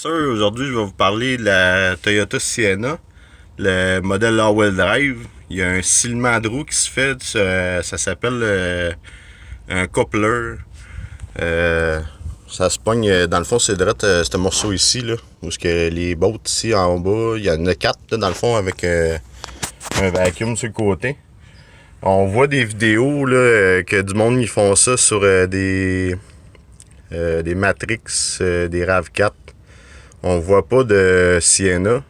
Ça, aujourd'hui, je vais vous parler de la Toyota Sienna, le modèle all-wheel drive. Il y a un silement de roue qui se fait, ça s'appelle un coupler. Ça se pogne, dans le fond, c'est direct ce morceau ici, là, où que les bottes ici en bas, il y en a 4 là, dans le fond, avec un vacuum sur le côté. On voit des vidéos là, que du monde ils font ça sur des Matrix, des RAV4. On voit pas de Sienna.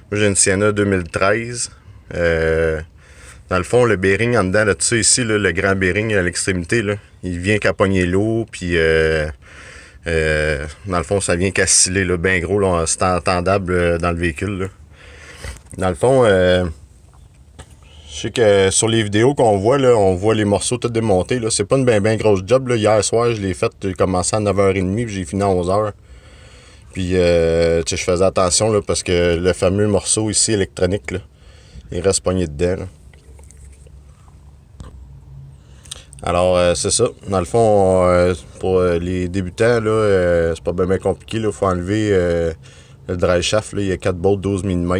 Moi, j'ai une Sienna 2013. Dans le fond, le bearing en dedans, là, tu sais, ici, là, le grand bearing à l'extrémité, là, il vient qu'à pogner l'eau, puis dans le fond, ça vient qu'à sciller, là, bien gros, là, c'est entendable dans le véhicule. Là. Dans le fond, je sais que sur les vidéos qu'on voit, là, on voit les morceaux tout démontés. Là. C'est pas une bien grosse job. Là. Hier soir, je l'ai fait, j'ai commencé à 9h30 puis j'ai fini à 11h. Puis, je faisais attention là, parce que le fameux morceau ici électronique, là, il reste pogné dedans. Là. Alors, c'est ça. Dans le fond, pour les débutants, là, c'est pas bien compliqué. Il faut enlever le dry shaft. Là. Il y a 4 bolts 12 mm.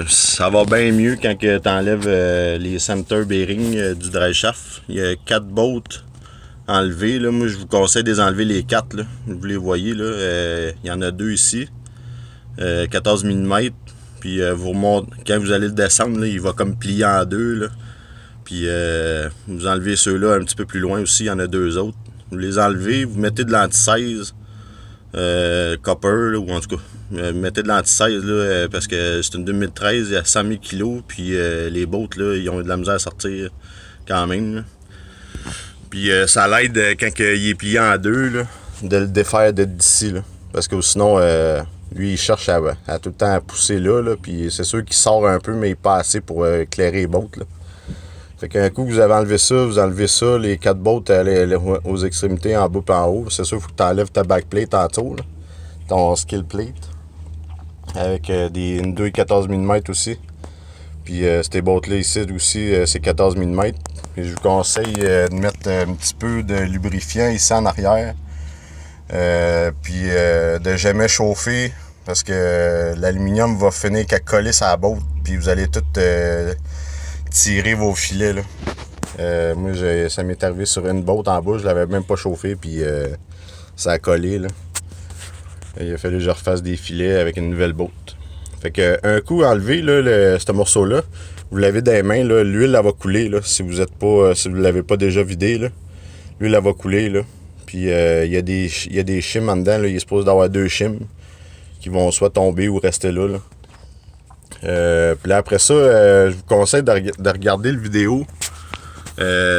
Ça va bien mieux quand tu enlèves les center bearings du dry shaft. Il y a 4 bolts enlevés. Là. Moi, je vous conseille de les enlever les 4. Là. Vous les voyez. Là. Il y en a 2 ici. 14 mm. Puis vous remontez, quand vous allez le descendre, là, il va comme plier en deux. Là. Puis vous enlevez ceux-là un petit peu plus loin aussi. Il y en a 2 autres. Vous les enlevez. Vous mettez de l'anti-16 copper. Là, ou en tout cas, mettez de l'anti-16 là, parce que c'est une 2013, il y a 100 000 kg, puis les bottes, là, ils ont de la misère à sortir quand même. Là. Puis ça l'aide quand il est plié en deux, là, de le défaire d'ici, là, parce que sinon, lui, il cherche à tout le temps à pousser là, puis c'est sûr qu'il sort un peu, mais pas assez pour éclairer les bottes. Là. Fait qu'un coup que vous avez enlevé ça, les 4 bottes aux extrémités en bas et en haut. C'est sûr qu'il faut que tu enlèves ta backplate en dessous, là, ton skill plate. Avec une 2,14 mm aussi. Puis ces bottes-là ici aussi, c'est 14 mm. Puis je vous conseille de mettre un petit peu de lubrifiant ici en arrière. Puis de jamais chauffer parce que l'aluminium va finir qu'à coller sur la botte. Puis vous allez tout tirer vos filets. Là. Moi, ça m'est arrivé sur une botte en bas, je l'avais même pas chauffé. Puis ça a collé. Là. Il a fallu que je refasse des filets avec une nouvelle botte. Fait que un coup enlevé, là, ce morceau-là, vous l'avez dans les mains, là, l'huile elle va couler, là, si vous ne l'avez pas déjà vidé, là. L'huile elle va couler, là. Puis il y a des chimes en dedans, là. Il est supposé d'avoir 2 chimes qui vont soit tomber ou rester là. Là. Puis là, après ça, je vous conseille de regarder le vidéo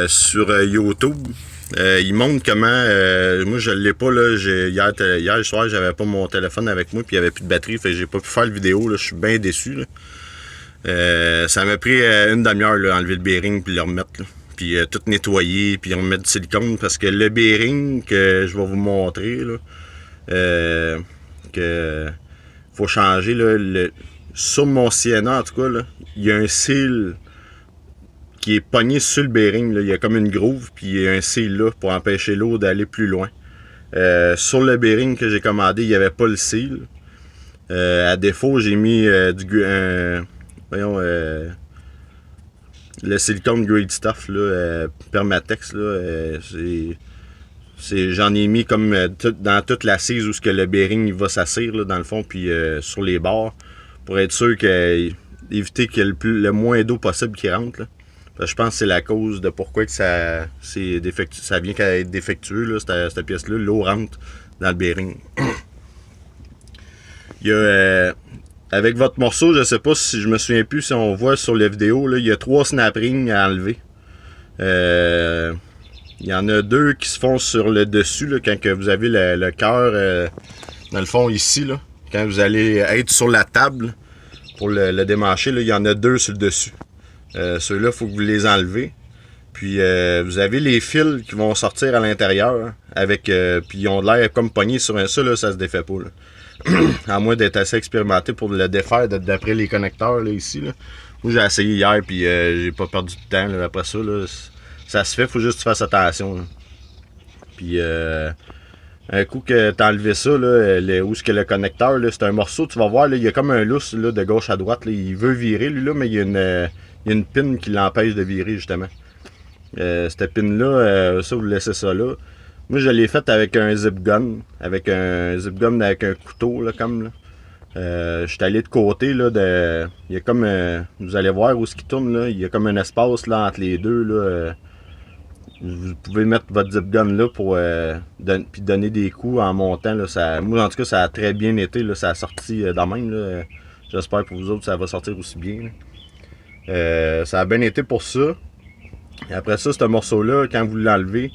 sur YouTube. Il montre comment. Moi, je l'ai pas. Là, hier soir, j'avais pas mon téléphone avec moi, puis il n'y avait plus de batterie. Fait que j'ai pas pu faire la vidéo. Là, je suis bien déçu. Là. Ça m'a pris une demi-heure, enlever le bearing, puis le remettre. Là. Puis tout nettoyer, puis remettre du silicone. Parce que le bearing que je vais vous montrer, là, que faut changer. Là, sur mon Sienna, en tout cas, là, il y a un seal qui est pogné sur le bearing. Là. Il y a comme une groove, puis il y a un seal là pour empêcher l'eau d'aller plus loin. Sur le bearing que j'ai commandé, il n'y avait pas le seal. À défaut, j'ai mis le silicone grade stuff, là, Permatex. Là, j'en ai mis comme dans toute l'assise où le bearing il va s'assire, là, dans le fond, puis sur les bords, pour être sûr éviter qu'il y ait le moins d'eau possible qui rentre. Là. Je pense que c'est la cause de pourquoi que ça vient qu'à être défectueux, là, cette pièce-là. L'eau rentre dans le bearing. Il y a, avec votre morceau, je ne sais pas si je me souviens plus si on voit sur la vidéo, là, il y a 3 snap rings à enlever. Il y en a 2 qui se font sur le dessus, là, quand que vous avez le cœur, dans le fond ici, là, quand vous allez être sur la table pour le démancher, là, il y en a 2 sur le dessus. Ceux-là, il faut que vous les enlevez. Puis vous avez les fils qui vont sortir à l'intérieur avec puis ils ont l'air comme pognés sur un ça, là, ça se défait pas. Là. À moins d'être assez expérimenté pour le défaire d'après les connecteurs là, ici. Là. Moi j'ai essayé hier puis j'ai pas perdu de temps. Là, après ça, là, ça se fait, faut juste que tu fasses attention. Là. Puis Un coup que t'as enlevé ça, là, où est-ce que le connecteur, c'est un morceau, tu vas voir, là, il y a comme un lousse là, de gauche à droite. Là, il veut virer, lui, là, mais il y a une pin qui l'empêche de virer, justement. Cette pin-là, ça, vous laissez ça là. Moi, je l'ai faite avec un zip gun. Avec un zip gun avec un couteau, là, comme là. Je suis allé de côté, là, il y a comme, vous allez voir où ce qui tourne, là. Il y a comme un espace, là, entre les deux, là. Vous pouvez mettre votre zip gun là pour puis donner des coups en montant. Là, moi, en tout cas, ça a très bien été. Là, ça a sorti dans même. Là. J'espère pour vous autres ça va sortir aussi bien. Ça a bien été pour ça. Et après ça, ce morceau-là, quand vous l'enlevez,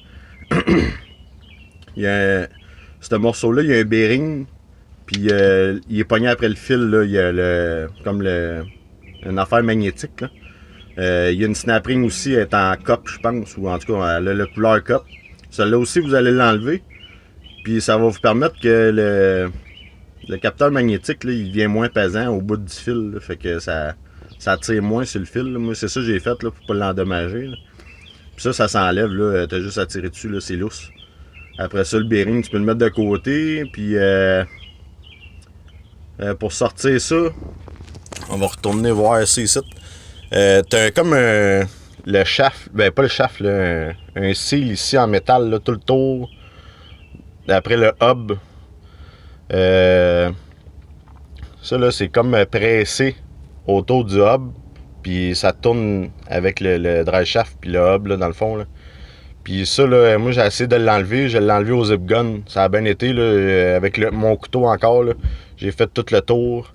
ce morceau-là, il y a un bearing. Puis il est pogné après le fil. Là, il y a une affaire magnétique. Là. Il y a une snap ring aussi, elle est en cop, je pense, ou en tout cas, elle a la couleur cop. Celle-là aussi, vous allez l'enlever. Puis ça va vous permettre que le capteur magnétique, là, il devient moins pesant au bout du fil. Là, fait que ça tire moins sur le fil. Là. Moi, c'est ça que j'ai fait là, pour pas l'endommager. Là. Puis ça s'enlève. Là, t'as juste à tirer dessus, là, c'est lousse. Après ça, le bearing, tu peux le mettre de côté. Puis pour sortir ça, on va retourner voir ça ici. T'as comme le shaft, ben pas le shaft, là, un seal ici en métal, là, tout le tour. Après le hub. Ça là, c'est comme pressé autour du hub. Puis ça tourne avec le drive shaft puis le hub là, dans le fond. Là. Puis ça, là, moi j'ai essayé de l'enlever. Je l'ai enlevé au zip gun. Ça a bien été là, avec mon couteau encore. Là. J'ai fait tout le tour.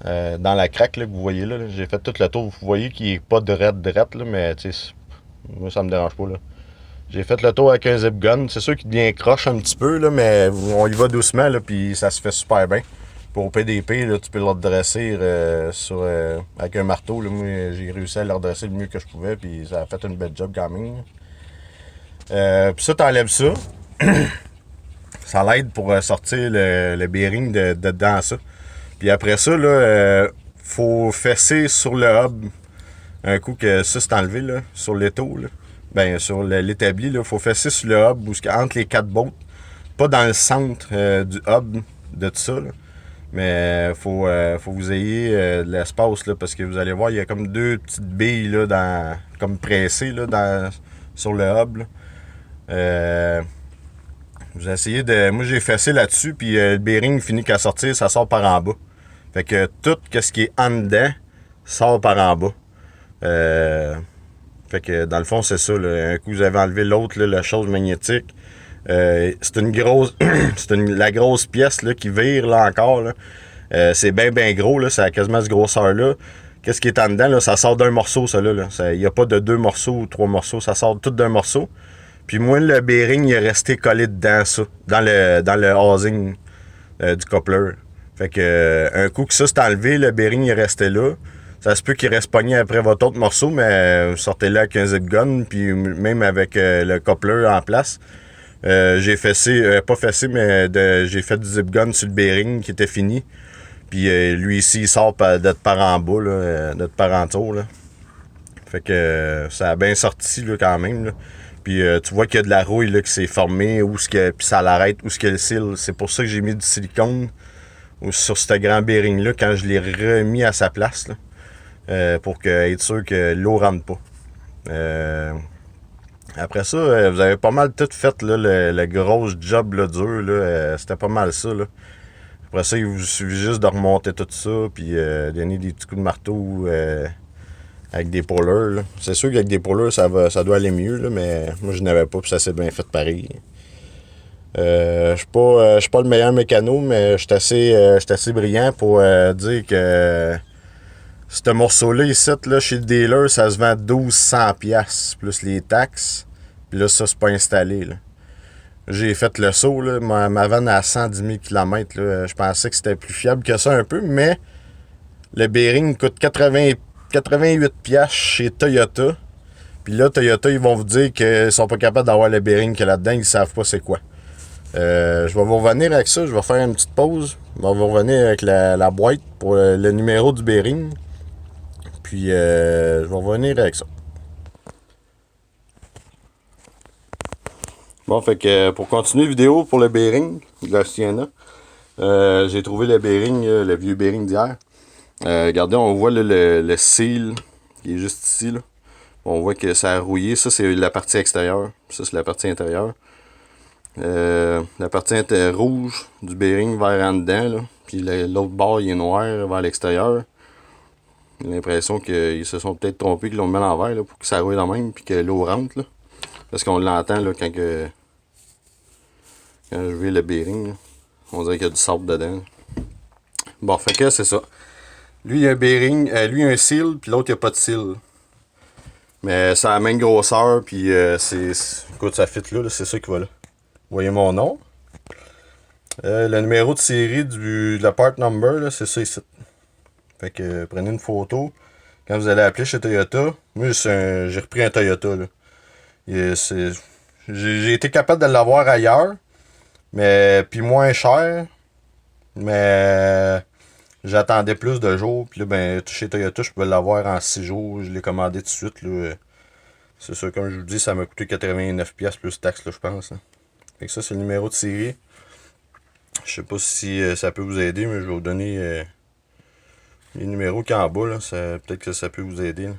Dans la craque là, que vous voyez là, j'ai fait tout le tour. Vous voyez qu'il n'est pas drette, là, mais moi ça me dérange pas. Là. J'ai fait le tour avec un zip gun. C'est sûr qu'il devient croche un petit peu, là, mais on y va doucement, là, puis ça se fait super bien. Pour PDP, là, tu peux le redresser avec un marteau. Là, moi, j'ai réussi à le redresser le mieux que je pouvais, puis ça a fait une belle job quand même. Puis ça, t'enlèves ça. Ça l'aide pour sortir le bearing dedans ça. Puis après ça, là, faut fesser sur le hub. Un coup que ça c'est enlevé, là, sur l'étau, là. Ben, sur l'établi, là, faut fesser sur le hub, entre les 4 bottes. Pas dans le centre du hub de tout ça, là. Mais faut que vous ayez de l'espace, là, parce que vous allez voir, il y a comme 2 petites billes, là, comme pressées, là, sur le hub, là. Vous essayez de... Moi, j'ai fessé là-dessus, puis le bearing finit qu'à sortir, ça sort par en bas. Fait que tout ce qui est en dedans sort par en bas. Fait que dans le fond, c'est ça. Là. Un coup, vous avez enlevé l'autre, la chose magnétique. C'est une grosse... c'est la grosse pièce là, qui vire là encore. Là. C'est bien gros. Là. Ça a quasiment ce grosseur-là. Qu'est-ce qui est en dedans? Là? Ça sort d'un morceau, ça. Là. Il n'y a pas de 2 morceaux ou 3 morceaux. Ça sort tout d'un morceau. Puis moi, le bearing, il est resté collé dedans, ça. Dans le housing du coupler. Fait que un coup que ça c'est enlevé, le bearing est resté là. Ça se peut qu'il reste pogné après votre autre morceau, mais sortez-le avec un zip gun, puis même avec le coupler en place. J'ai fessé, pas fessé, mais j'ai fait du zip gun sur le bearing qui était fini. Puis lui ici, il sort de part en bas, là, de part en tour. Là. Fait que ça a bien sorti là, quand même. Là. Puis tu vois qu'il y a de la rouille là, qui s'est formée, puis ça l'arrête, où ce que le seal. C'est pour ça que j'ai mis du silicone sur ce grand bearing-là quand je l'ai remis à sa place. Là, pour être sûr que l'eau rentre pas. Après ça, vous avez pas mal tout fait là, le gros job là, dur. Là, c'était pas mal ça. Là. Après ça, il vous suffit juste de remonter tout ça, puis donner des petits coups de marteau avec des pullers. C'est sûr qu'avec des pullers, ça doit aller mieux, là, mais moi, je n'avais pas, puis ça s'est bien fait pareil. Je suis pas le meilleur mécano, mais je suis assez brillant pour dire que ce morceau-là, ici, là, chez le dealer, ça se vend 1200$ plus les taxes. Puis là, ça, c'est pas installé. Là. J'ai fait le saut, là, ma vanne à 110 000 km. Là, je pensais que c'était plus fiable que ça un peu, mais le bearing coûte 88$ chez Toyota. Puis là, Toyota, ils vont vous dire qu'ils sont pas capables d'avoir le bearing qu'il y a là-dedans, ils savent pas c'est quoi. Je vais vous revenir avec ça, je vais faire une petite pause. Je vais vous revenir avec la boîte pour le numéro du bearing. Puis je vais revenir avec ça. Bon, fait que pour continuer la vidéo pour le bearing de la Sienna, j'ai trouvé le bearing, le vieux bearing d'hier. Regardez, on voit là, le seal qui est juste ici. Là. On voit que ça a rouillé. Ça, c'est la partie extérieure. Ça, c'est la partie intérieure. La partie rouge du bearing vers en dedans. Là. Puis l'autre bord, il est noir vers l'extérieur. J'ai l'impression qu'ils se sont peut-être trompés, qu'ils l'ont mis à l'envers là, pour que ça rouille de même. Puis que l'eau rentre. Là. Parce qu'on l'entend là, quand je vais le bearing. Là. On dirait qu'il y a du sable dedans. Bon, fait que c'est ça. Lui, il y a un bearing, lui, il y a un seal, puis l'autre, il n'y a pas de seal. Mais ça a la même grosseur, puis écoute, ça fit là, c'est ça qui va là. Vous voyez mon nom. Le numéro de série de la part number, là, c'est ça ici. Fait que prenez une photo. Quand vous allez appeler chez Toyota, moi, j'ai repris un Toyota, là. J'ai été capable de l'avoir ailleurs, mais puis moins cher. Mais j'attendais plus de jours. Puis là, ben, chez Toyota, je pouvais l'avoir en 6 jours. Je l'ai commandé tout de suite. Là. C'est ça, comme je vous dis, ça m'a coûté 89$ plus taxes, là, je pense. Là. Fait que ça, c'est le numéro de série. Je sais pas si ça peut vous aider, mais je vais vous donner les numéros qui sont en bas. Là. Peut-être que ça peut vous aider. Là.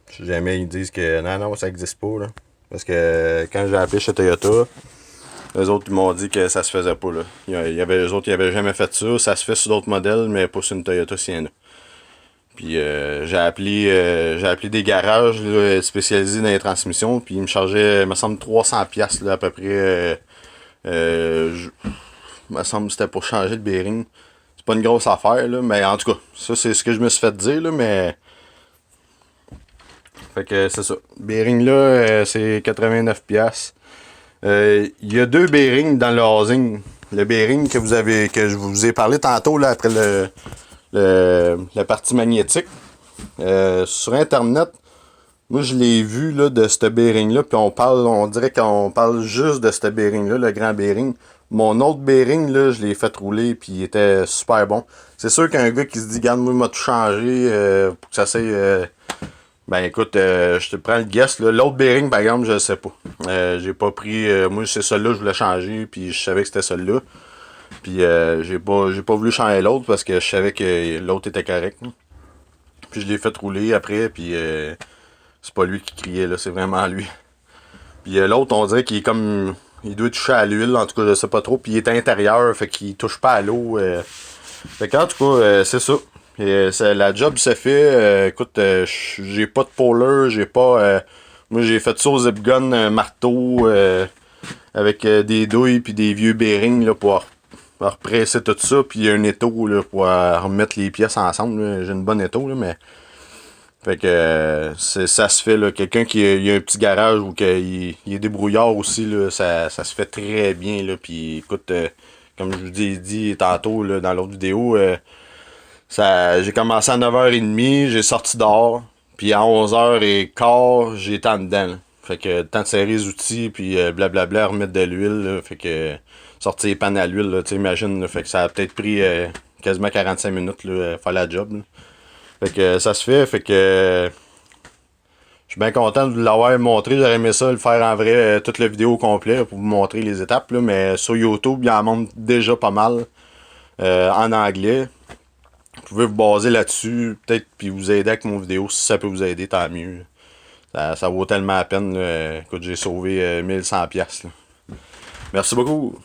Si jamais ils disent que non, ça n'existe pas. Là. Parce que quand j'ai appelé chez Toyota, eux autres, ils m'ont dit que ça se faisait pas, là. Eux autres, ils avaient jamais fait ça. Ça se fait sur d'autres modèles, mais pas sur une Toyota Sienna. Puis j'ai appelé des garages là, spécialisés dans les transmissions, puis ils me chargeaient, il me semble, 300$ là, à peu près. Il me semble que c'était pour changer le bearing. C'est pas une grosse affaire, là, mais en tout cas, ça, c'est ce que je me suis fait dire, là, mais... Fait que c'est ça. Le bearing, là, c'est 89$. Il y a 2 bearings dans le housing. Le bearing que je vous ai parlé tantôt là, après la partie magnétique. Sur internet, moi je l'ai vu là, de ce bearing-là, puis on dirait qu'on parle juste de ce bearing-là, le grand bearing. Mon autre bearing, là, je l'ai fait rouler, puis il était super bon. C'est sûr qu'un gars qui se dit, garde, moi, il m'a tout changé pour que ça s'aille. Ben écoute, je te prends le guess. L'autre bearing, par exemple, je le sais pas. J'ai pas pris. Moi, c'est celui-là, je voulais changer, puis je savais que c'était celui-là. Puis j'ai pas voulu changer l'autre parce que je savais que l'autre était correct. Là. Puis je l'ai fait rouler après, puis c'est pas lui qui criait, là, c'est vraiment lui. Puis l'autre, on dirait qu'il est comme. Il doit toucher à l'huile, en tout cas, je sais pas trop. Puis il est à l'intérieur, fait qu'il touche pas à l'eau. Fait qu'en tout cas, c'est ça. Et, la job se fait. Écoute, j'ai pas de puller, j'ai pas. Moi, j'ai fait ça au zip gun, marteau, avec des douilles puis des vieux bearings là, pour represser tout ça. Puis un étau là, pour remettre les pièces ensemble. Là. J'ai une bonne étau, là, mais. Fait que ça se fait, là. Quelqu'un qui a un petit garage ou qu'il est débrouillard aussi, là, ça se fait très bien. Là. Puis écoute, comme je vous ai dit tantôt là, dans l'autre vidéo, j'ai commencé à 9h30, j'ai sorti dehors, puis à 11h15, j'étais en dedans. Là. Fait que temps de serrer les outils, puis blablabla, remettre de l'huile, là. Fait que sortir les pannes à l'huile, là, tu imagines, là. Fait que ça a peut-être pris quasiment 45 minutes là, faire la job. Là. Fait que ça se fait que je suis bien content de vous l'avoir montré. J'aurais aimé ça le faire en vrai, toute la vidéo au complet là, pour vous montrer les étapes. Là, mais sur YouTube, il en montre déjà pas mal en anglais. Vous pouvez vous baser là-dessus, peut-être, puis vous aider avec mon vidéo. Si ça peut vous aider, tant mieux. Ça vaut tellement la peine. Là. Écoute, j'ai sauvé 1100$. Là. Merci beaucoup.